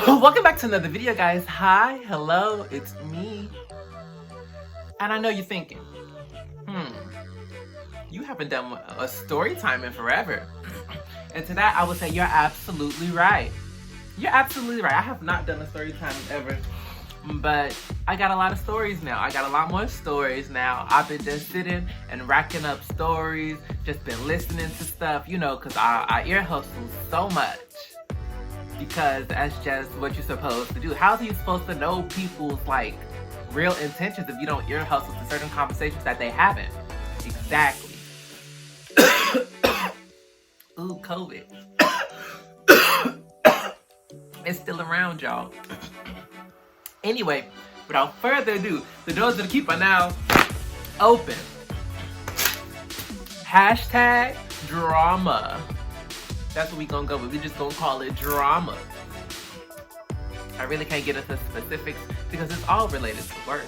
Welcome back to another video, guys. Hi, hello, it's me. And I know you're thinking, you haven't done a story time in forever. And to that, I would say you're absolutely right. You're absolutely right. I have not done a story time ever, but I got a lot of stories now. I got a lot more stories now. I've been just sitting and racking up stories, just been listening to stuff, because I ear hustle so much. Because that's just what you're supposed to do. How are you supposed to know people's real intentions if you don't ear hustle to certain conversations that they haven't? Exactly. Ooh, COVID. It's still around, y'all. Anyway, without further ado, the doors of the keep are now open. Hashtag drama. That's what we gonna go with. We just gonna call it drama. I really can't get into specifics because it's all related to work.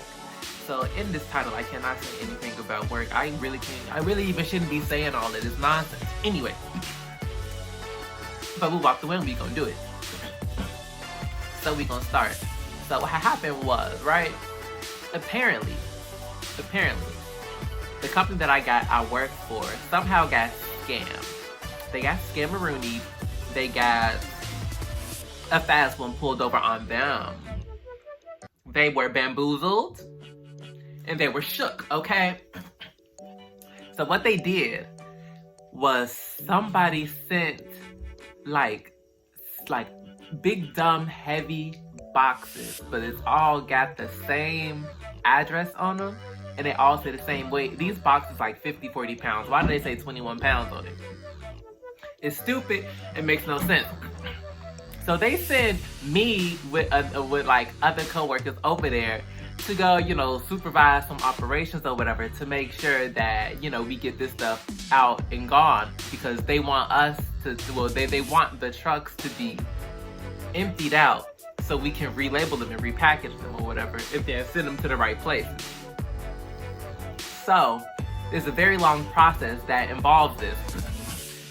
So in this title, I cannot say anything about work. I really even shouldn't be saying all of this nonsense. Anyway, but we walked away and we gonna do it. So we gonna start. So what happened was, right? Apparently, the company that I worked for somehow got scammed. They got scammeroonied. They got a fast one pulled over on them. They were bamboozled and they were shook, okay? So what they did was somebody sent like big dumb heavy boxes, but it's all got the same address on them and they all say the same weight. These boxes like 50-40 pounds. Why do they say 21 pounds on it? It's stupid. It makes no sense. So they send me with other coworkers over there to go, supervise some operations or whatever to make sure that, we get this stuff out and gone because they want us to, they want the trucks to be emptied out so we can relabel them and repackage them or whatever if they send them to the right places. So there's a very long process that involves this.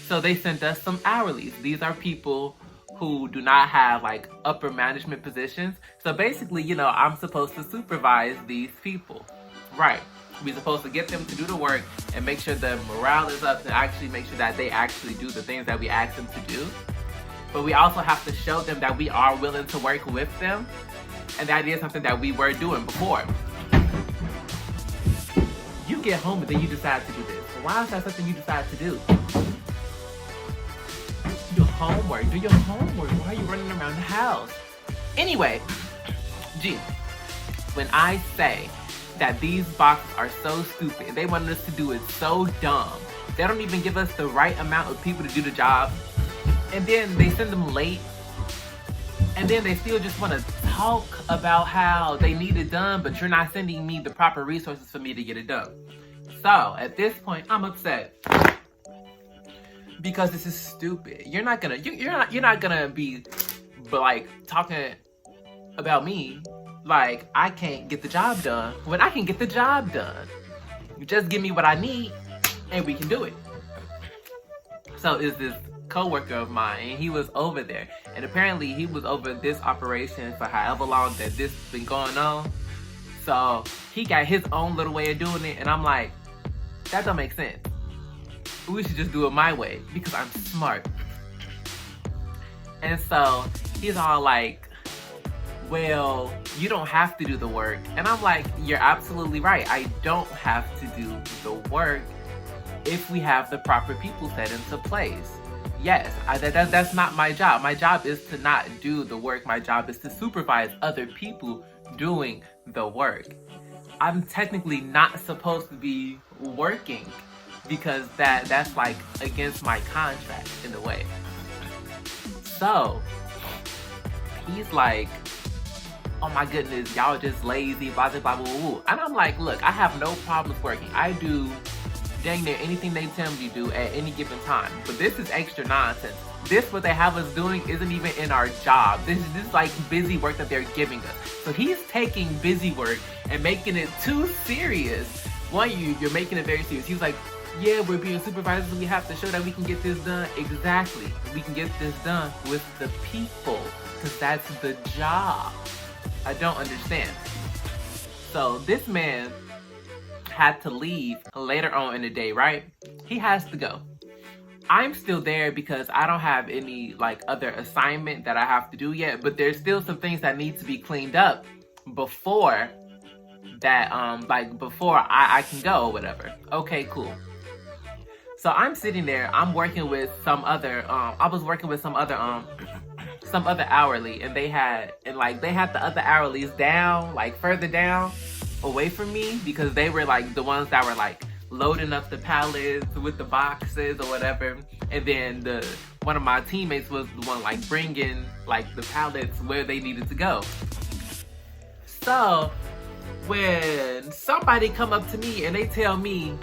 So they sent us some hourlies. These are people who do not have upper management positions. So basically, I'm supposed to supervise these people. Right. We're supposed to get them to do the work and make sure the morale is up to actually make sure that they actually do the things that we ask them to do. But we also have to show them that we are willing to work with them. And that is something that we were doing before. You get home and then you decide to do this. Why is that something you decide to do? Do your homework. Why are you running around the house? Anyway, when I say that these boxes are so stupid, they wanted us to do it so dumb, they don't even give us the right amount of people to do the job, and then they send them late, and then they still just want to talk about how they need it done, but you're not sending me the proper resources for me to get it done. So at this point, I'm upset. Because this is stupid. You're not gonna be talking about me like I can't get the job done when I can get the job done. You just give me what I need and we can do it. So is this coworker of mine and he was over there and apparently he was over this operation for however long that this has been going on. So he got his own little way of doing it and I'm like, that don't make sense. We should just do it my way because I'm smart. And so he's all like, well, you don't have to do the work. And I'm like, you're absolutely right. I don't have to do the work if we have the proper people set into place. Yes, that's not my job. My job is to not do the work. My job is to supervise other people doing the work. I'm technically not supposed to be working because that's against my contract in a way. So he's like, oh my goodness, y'all just lazy, blah, blah, blah, blah, blah. And I'm like, look, I have no problems working. I do dang near anything they tell me to do at any given time. But this is extra nonsense. This, what they have us doing, isn't even in our job. This is busy work that they're giving us. So he's taking busy work and making it too serious. One, you're making it very serious. He was like, Yeah, we're being supervisors. We have to show that we can get this done. Exactly. We can get this done with the people because that's the job. I don't understand. So this man had to leave later on in the day, right? He has to go. I'm still there because I don't have any like other assignment that I have to do yet, but there's still some things that need to be cleaned up before that before I can go or whatever. Okay, cool. So I'm sitting there, I'm working with some other I was working with some other hourly, and they had the other hourlies down, like further down away from me, because they were like the ones that were like loading up the pallets with the boxes or whatever, and then one of my teammates was the one like bringing like the pallets where they needed to go. So when somebody come up to me and they tell me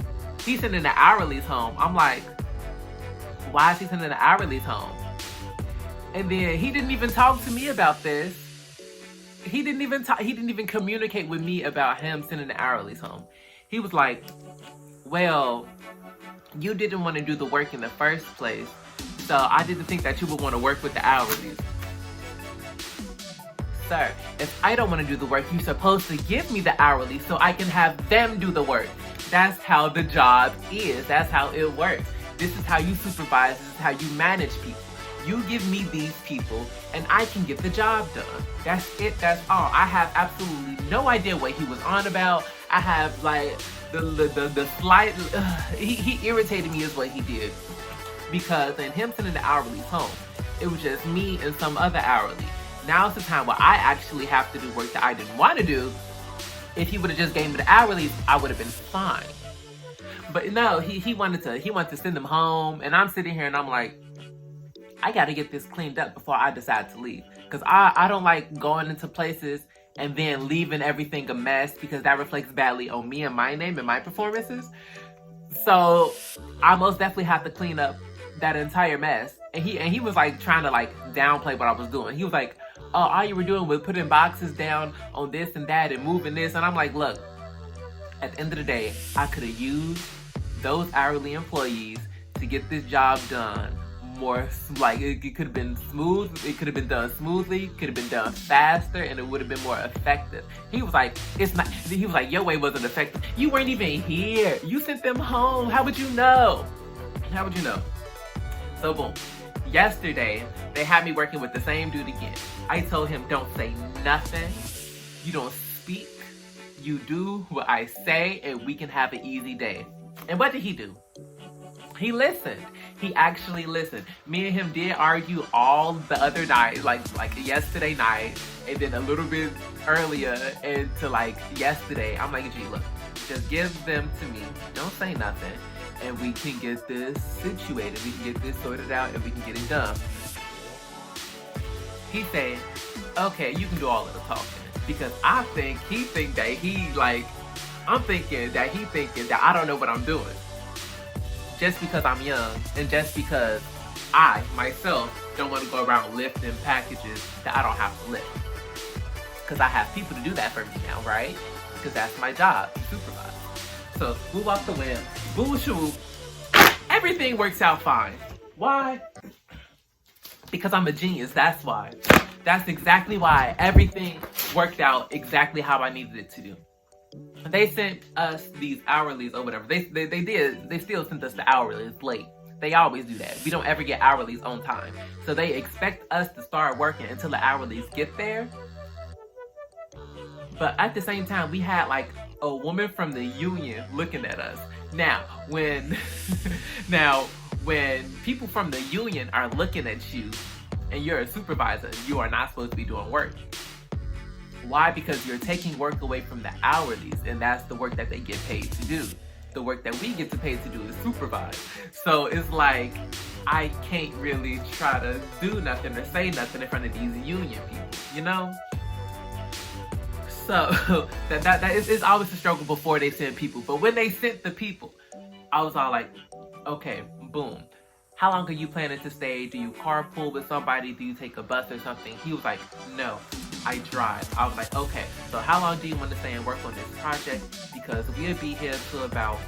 he's sending the hourlies home, I'm like, why is he sending the hourlies home? And then he didn't even talk to me about this. He didn't even communicate with me about him sending the hourlies home. He was like, well, you didn't want to do the work in the first place, so I didn't think that you would want to work with the hourlies. Sir, if I don't want to do the work, you're supposed to give me the hourly so I can have them do the work. That's how the job is. That's how it works. This is how you supervise. This is how you manage people. You give me these people and I can get the job done. That's it. That's all. I have absolutely no idea what he was on about. I have like the slight, he irritated me is what he did. Because in him sending the hourlies home, it was just me and some other hourly. Now it's the time where I actually have to do work that I didn't want to do. If he would have just gave me the hourlies, I would have been fine. But no, he wanted to send them home, and I'm sitting here and I'm like, I gotta get this cleaned up before I decide to leave. Because I don't like going into places and then leaving everything a mess, because that reflects badly on me and my name and my performances. So I most definitely have to clean up that entire mess. And he was like trying to like downplay what I was doing. He was like, oh, all you were doing was putting boxes down on this and that and moving this. And I'm like, look, at the end of the day, I could have used those hourly employees to get this job done more, like it could have been smooth, it could have been done smoothly, could have been done faster, and it would have been more effective. He was like, it's not, he was like, your way wasn't effective. You weren't even here. You sent them home. How would you know? How would you know? So boom. Yesterday, they had me working with the same dude again. I told him, don't say nothing. You don't speak. You do what I say, and we can have an easy day. And what did he do? He listened. He actually listened. Me and him did argue all the other night, like yesterday night, and then a little bit earlier into like yesterday. I'm like, gee, look, just give them to me. Don't say nothing. And we can get this situated. We can get this sorted out and we can get it done. He said, okay, you can do all of the talking. Because I'm thinking that I don't know what I'm doing. Just because I'm young and just because I, myself, don't want to go around lifting packages that I don't have to lift. Because I have people to do that for me now, right? Because that's my job, to supervise. So, move off the wind, boo shoo, everything works out fine. Why? Because I'm a genius, that's why. That's exactly why everything worked out exactly how I needed it to do. They sent us these hourlies or whatever. They still sent us the hourlies late. They always do that. We don't ever get hourlies on time. So they expect us to start working until the hourlies get there. But at the same time, we had like a woman from the union looking at us. Now, when people from the union are looking at you and you're a supervisor, you are not supposed to be doing work. Why? Because you're taking work away from the hourlies, and that's the work that they get paid to do. The work that we get paid to do is supervise. So it's like, I can't really try to do nothing or say nothing in front of these union people, you know? So that is always a struggle before they send people. But when they sent the people, I was all like, okay, boom. How long are you planning to stay? Do you carpool with somebody? Do you take a bus or something? He was like, no, I drive. I was like, okay, so how long do you want to stay and work on this project? Because we'll be here till about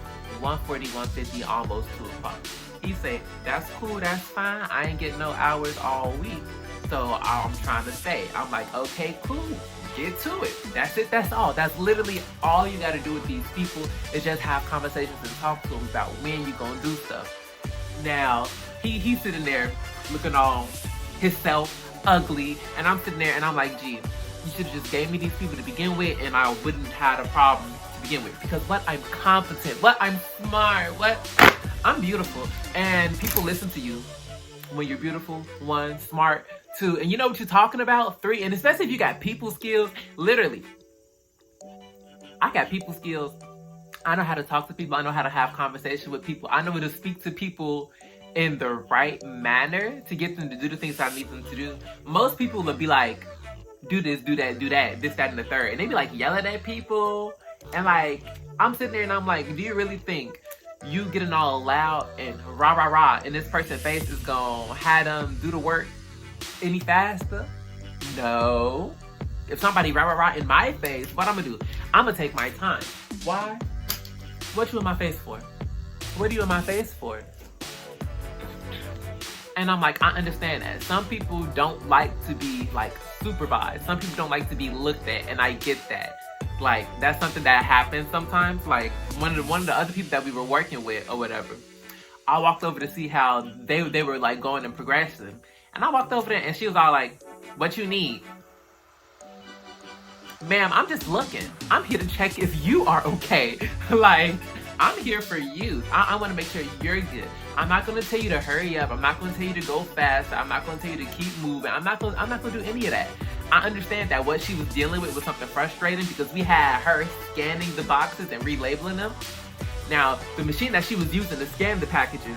1:40, 1:50, almost 2 o'clock. He say, that's cool, that's fine. I ain't getting no hours all week, so I'm trying to stay. I'm like, okay, cool. Get to it. That's it. That's all. That's literally all you got to do with these people is just have conversations and talk to them about when you gonna do stuff. Now, he's sitting there looking all himself ugly, and I'm sitting there and I'm like, gee, you should have just gave me these people to begin with, and I wouldn't have a problem to begin with. Because what, I'm competent. What, I'm smart. What, I'm beautiful. And people listen to you when you're beautiful, 1, smart, 2, and you know what you're talking about, 3, and especially if you got people skills. Literally, I got people skills. I know how to talk to people. I know how to have conversation with people. I know how to speak to people in the right manner to get them to do the things I need them to do. Most people will be like, do this, do that, this, that, and the third. And they be like yelling at people. And like, I'm sitting there and I'm like, do you really think you getting all loud and rah, rah, rah, and this person's face is gonna have them do the work any faster? No. If somebody rah, rah, rah in my face, what I'm gonna do? I'm gonna take my time. Why? What you in my face for? What are you in my face for? And I'm like, I understand that. Some people don't like to be like supervised. Some people don't like to be looked at, and I get that. Like, that's something that happens sometimes. Like, one of the other people that we were working with or whatever, I walked over to see how they were like going and progressing. And I walked over there and she was all like, what you need? Ma'am, I'm just looking. I'm here to check if you are okay. Like, I'm here for you. I want to make sure you're good. I'm not going to tell you to hurry up. I'm not going to tell you to go faster. I'm not going to tell you to keep moving. I'm not going to do any of that. I understand that what she was dealing with was something frustrating because we had her scanning the boxes and relabeling them. Now, the machine that she was using to scan the packages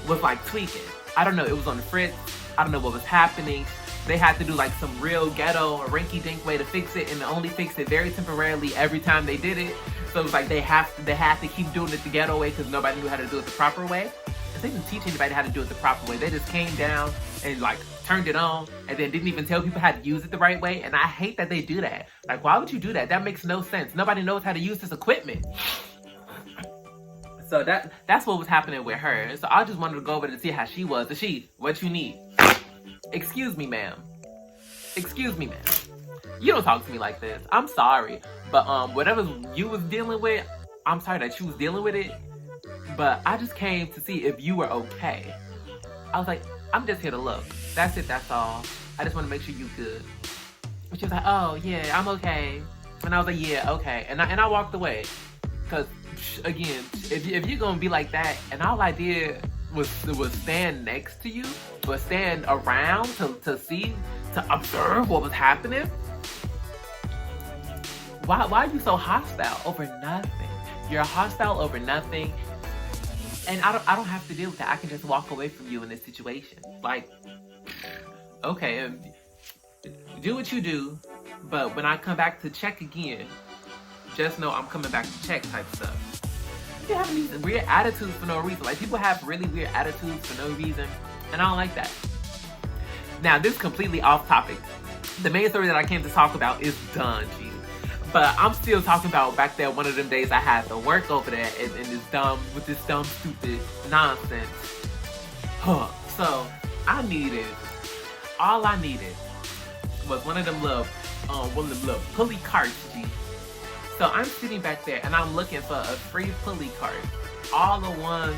was like tweaking. I don't know, it was on the fritz. I don't know what was happening. They had to do like some real ghetto or rinky-dink way to fix it, and they only fixed it very temporarily every time they did it. So it was like they had to keep doing it the ghetto way because nobody knew how to do it the proper way. And they didn't teach anybody how to do it the proper way. They just came down and like turned it on and then didn't even tell people how to use it the right way. And I hate that they do that. Like, why would you do that? That makes no sense. Nobody knows how to use this equipment. So that's what was happening with her. So I just wanted to go over to see how she was. And she, what you need? Excuse me, ma'am. Excuse me, ma'am. You don't talk to me like this. I'm sorry. But whatever you was dealing with, I'm sorry that you was dealing with it. But I just came to see if you were okay. I was like, I'm just here to look. That's it, that's all. I just want to make sure you good. And she was like, oh, yeah, I'm okay. And I was like, yeah, okay. And I walked away. Because, again, if you're going to be like that, and all I did was stand next to you, but stand around to see, to observe what was happening, why are you so hostile over nothing? You're hostile over nothing. And I don't have to deal with that. I can just walk away from you in this situation. Like, okay, do what you do, but when I come back to check again, just know I'm coming back to check type stuff. You're having these weird attitudes for no reason. Like, people have really weird attitudes for no reason, and I don't like that. Now, this is completely off topic. The main story that I came to talk about is done, G. But I'm still talking about back there, one of them days I had to work over there and this dumb, stupid nonsense. So all I needed was one of them little pulley carts, G. So I'm sitting back there and I'm looking for a free pulley cart. All the ones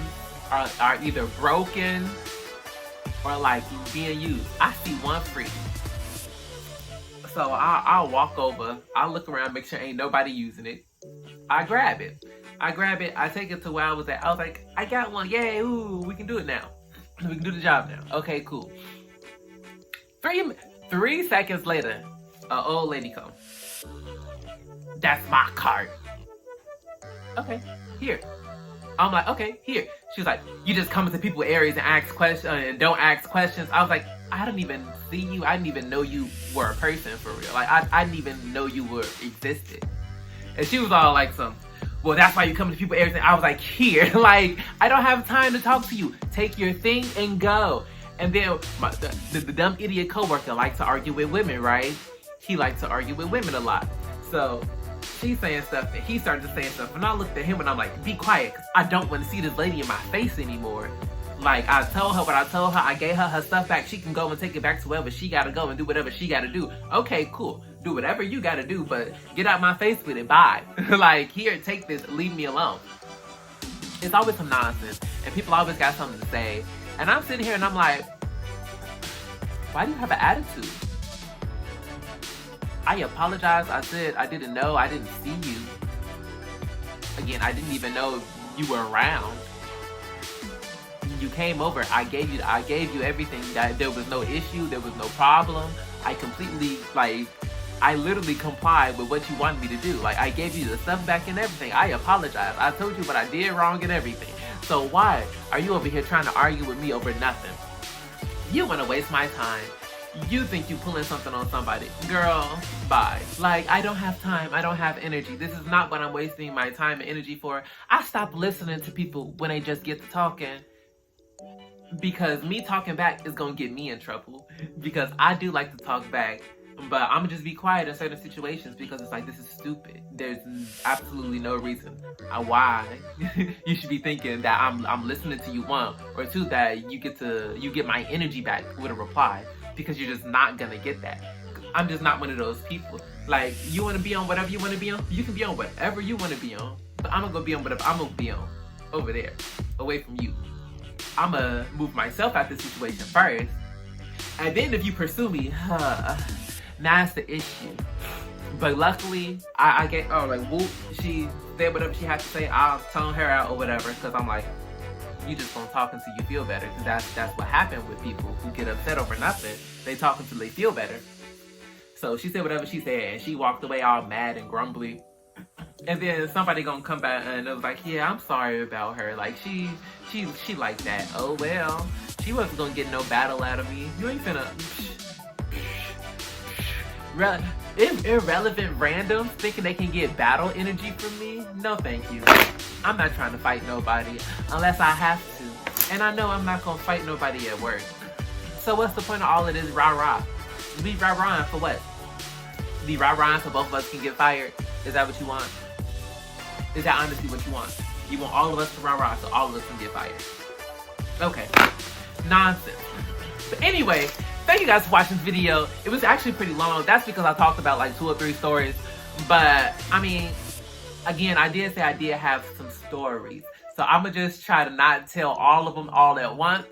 are either broken or like being used. I see one free. So I'll walk over, I'll look around, make sure ain't nobody using it. I grab it, I take it to where I was at. I was like, I got one, yay, ooh, we can do it now. We can do the job now. Okay, cool. 3 seconds later, an old lady comes. That's my cart. Okay, here. I'm like, okay, here. She was like, you just come into people's areas and ask questions and don't ask questions. I was like, I didn't even see you. I didn't even know you were a person for real. Like, I didn't even know you existed. And she was all like well, that's why you come to people's areas. And I was like, here, like, I don't have time to talk to you. Take your thing and go. And then the dumb idiot coworker likes to argue with women, right? He likes to argue with women a lot. So she's saying stuff and he started saying stuff. And I looked at him and I'm like, be quiet, because I don't want to see this lady in my face anymore. Like, I told her what I told her. I gave her stuff back. She can go and take it back to wherever she gotta go and do whatever she gotta do. Okay, cool. Do whatever you gotta do, but get out my face with it. Bye. Like, here, take this. Leave me alone. It's always some nonsense. And people always got something to say. And I'm sitting here and I'm like, why do you have an attitude? I apologize. I said I didn't know. I didn't see you. Again, I didn't even know you were around. You came over. I gave you everything. That there was no issue. There was no problem. I completely, like, I literally complied with what you wanted me to do. Like, I gave you the stuff back and everything. I apologize. I told you what I did wrong and everything. So why are you over here trying to argue with me over nothing? You want to waste my time. You think you pulling something on somebody. Girl, bye. Like, I don't have time. I don't have energy. This is not what I'm wasting my time and energy for. I stopped listening to people when they just get to talking. Because me talking back is going to get me in trouble. Because I do like to talk back. But I'm going to just be quiet in certain situations because it's like, this is stupid. There's absolutely no reason why you should be thinking that I'm listening to you, one, or two, that you get my energy back with a reply, because you're just not going to get that. I'm just not one of those people. Like, you want to be on whatever you want to be on? You can be on whatever you want to be on. But I'm going to go be on whatever I'm going to be on over there, away from you. I'm going to move myself out this situation first. And then if you pursue me, that's the issue. But luckily, I get, like, whoop, she said whatever she had to say. I'll tone her out or whatever, because I'm like, you just gonna talk until you feel better. Because that's what happened with people who get upset over nothing. They talk until they feel better. So she said whatever she said, and she walked away all mad and grumbly. And then somebody gonna come back and it was like, yeah, I'm sorry about her. Like, she like that. Oh well, she wasn't gonna get no battle out of me. You ain't finna. Irrelevant randoms thinking they can get battle energy from me? No thank you. I'm not trying to fight nobody unless I have to. And I know I'm not gonna fight nobody at work. So what's the point of all of this rah-rah? Be rah-rahing for what? Be rah-rahing so both of us can get fired? Is that what you want? Is that honestly what you want? You want all of us to rah-rah so all of us can get fired? Okay. Nonsense. But anyway, thank you guys for watching this video. It was actually pretty long. That's because I talked about like 2 or 3 stories. But, I mean, again, I did say I did have some stories. So I'm going to just try to not tell all of them all at once,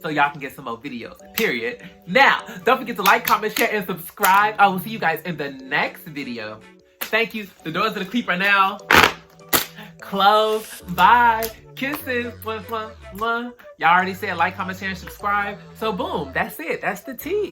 so y'all can get some more videos, period. Now, don't forget to like, comment, share, and subscribe. I will see you guys in the next video. Thank you. The doors of the Cleep are now closed. Bye. Kisses. Mwah, mwah, mwah. Y'all already said like, comment, share, and subscribe. So boom, that's it. That's the tea.